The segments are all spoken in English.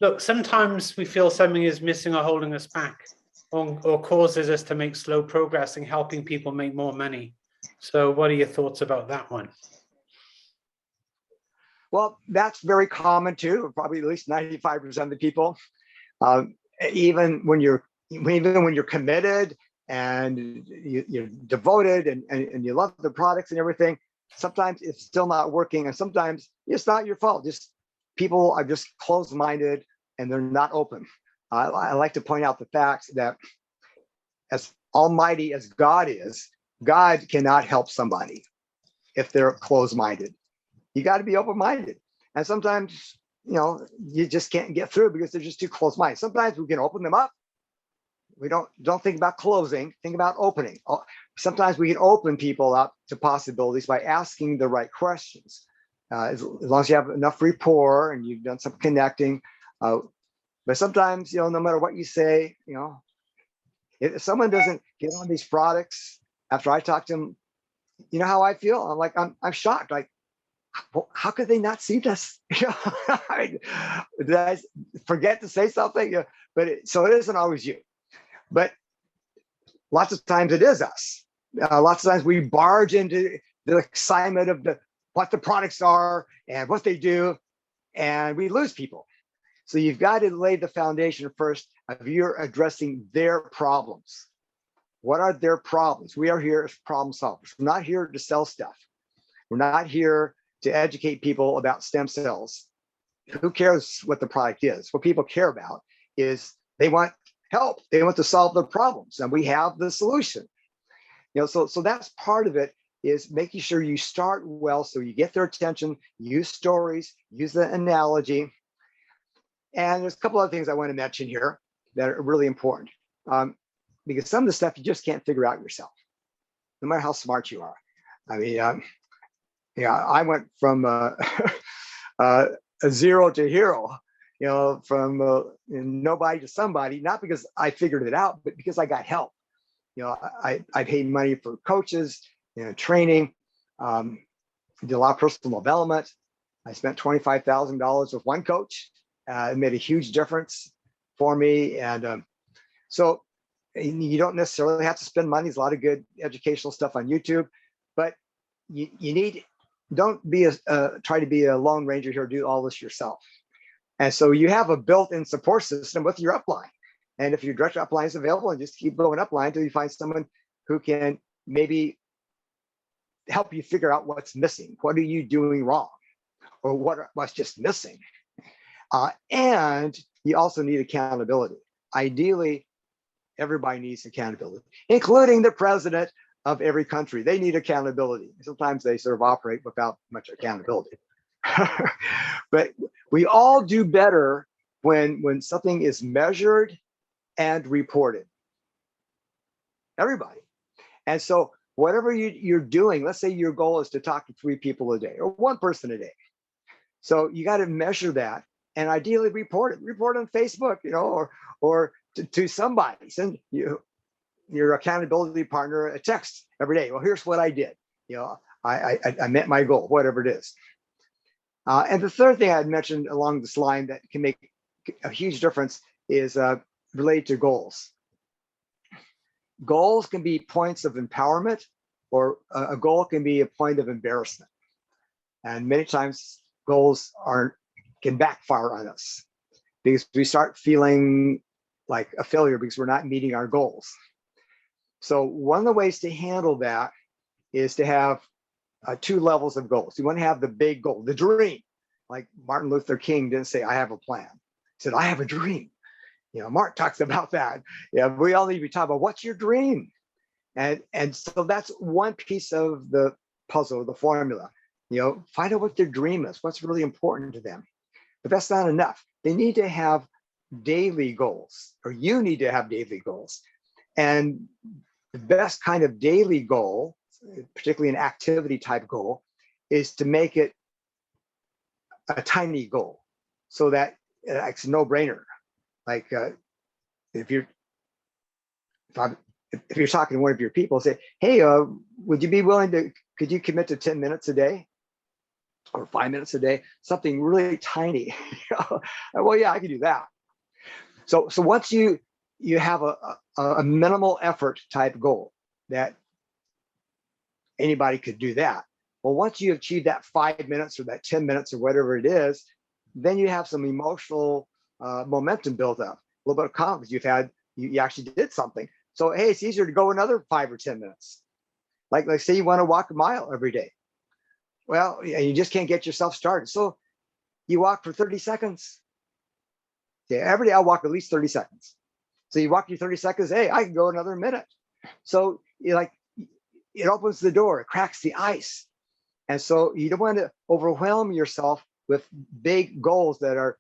Look, sometimes we feel something is missing or holding us back, or causes us to make slow progress in helping people make more money. So what are your thoughts about that one? Well, that's very common too. Probably at least 95% of the people, even when you're committed and you're devoted and you love the products and everything, sometimes it's still not working, and sometimes it's not your fault. Just people are just closed-minded and they're not open. I like to point out the fact that as almighty as God is, God cannot help somebody if they're closed-minded. You got to be open-minded. And sometimes, you just can't get through because they're just too close-minded. Sometimes we can open them up. We don't think about closing, think about opening. Sometimes we can open people up to possibilities by asking the right questions. As long as you have enough rapport and you've done some connecting. But sometimes, no matter what you say, if someone doesn't get on these products after I talk to them, you know how I feel? I'm like, I'm shocked. Like, well, how could they not see this? Did I forget to say something? So it isn't always you. But lots of times it is us. Lots of times we barge into the excitement of what the products are and what they do, and we lose people. So you've got to lay the foundation first of you're addressing their problems. What are their problems? We are here as problem solvers. We're not here to sell stuff. We're not here to educate people about stem cells. Who cares what the product is? What people care about is they want help. They want to solve their problems, and we have the solution. So that's part of it, is making sure you start well so you get their attention, use stories, use the analogy. And there's a couple other things I want to mention here that are really important, because some of the stuff you just can't figure out yourself, no matter how smart you are. I mean, I went from a zero to hero, from nobody to somebody, not because I figured it out, but because I got help. I paid money for coaches, training, did a lot of personal development. I spent $25,000 with one coach. It made a huge difference for me. And so you don't necessarily have to spend money. There's a lot of good educational stuff on YouTube, but don't try to be a lone ranger here, do all this yourself. And so you have a built-in support system with your upline. And if your direct upline is available, and just keep going upline until you find someone who can maybe help you figure out what's missing. What are you doing wrong? Or what's just missing? And you also need accountability. Ideally, everybody needs accountability, including the president of every country. They need accountability. Sometimes they sort of operate without much accountability. But we all do better when something is measured and reported. Everybody. And so whatever you're doing, let's say your goal is to talk to 3 people a day or 1 person a day. So you got to measure that and ideally report it. Report on Facebook, or to somebody. Send your accountability partner a text every day. Well, here's what I did. I met my goal, whatever it is. And the third thing I'd mentioned along this line that can make a huge difference is related to goals. Goals can be points of empowerment, or a goal can be a point of embarrassment. And many times goals can backfire on us because we start feeling like a failure because we're not meeting our goals. So one of the ways to handle that is to have 2 levels of goals. You want to have the big goal, the dream. Like Martin Luther King didn't say, I have a plan. He said, I have a dream. Mark talks about that. Yeah, we all need to be talking about what's your dream. And so that's one piece of the puzzle, the formula. Find out what their dream is, what's really important to them. But that's not enough. They need to have daily goals, or you need to have daily goals. And the best kind of daily goal, particularly an activity type goal, is to make it a tiny goal so that it's a no-brainer. Like if you're talking to one of your people, say, hey, would you be willing to, could you commit to 10 minutes a day? or 5 minutes a day, something really tiny. Well, yeah, I can do that. So once you have a minimal effort type goal that anybody could do that. Well, once you achieve that 5 minutes or that 10 minutes or whatever it is, then you have some emotional momentum built up, a little bit of confidence. You actually did something. So, hey, it's easier to go another 5 or 10 minutes. Like say you want to walk a mile every day. Well, you just can't get yourself started. So you walk for 30 seconds. Yeah, every day I'll walk at least 30 seconds. So you walk your 30 seconds, hey, I can go another minute. So it opens the door, it cracks the ice. And so you don't want to overwhelm yourself with big goals that are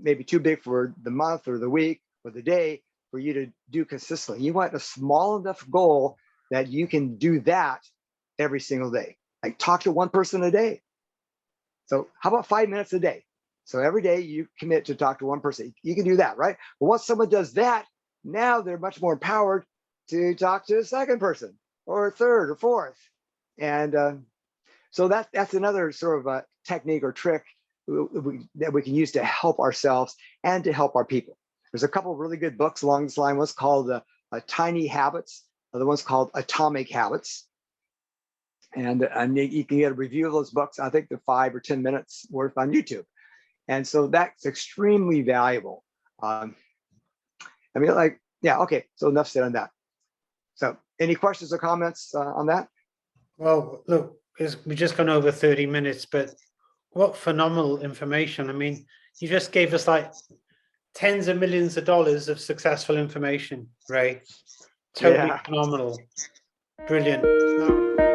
maybe too big for the month or the week or the day for you to do consistently. You want a small enough goal that you can do that every single day. Like talk to one person a day. So how about 5 minutes a day? So every day you commit to talk to one person. You can do that, right? But once someone does that, now they're much more empowered to talk to a second person or a third or fourth. And so that's another sort of a technique or trick that we can use to help ourselves and to help our people. There's a couple of really good books along this line. One's called Tiny Habits. The other one's called Atomic Habits. And you can get a review of those books. I think they're 5 or 10 minutes worth on YouTube. And so that's extremely valuable. I mean, like, yeah, okay. So enough said on that. So any questions or comments on that? Well, look, we've just gone over 30 minutes, but what phenomenal information. I mean, you just gave us like tens of millions of dollars of successful information, Ray. Totally phenomenal. Brilliant.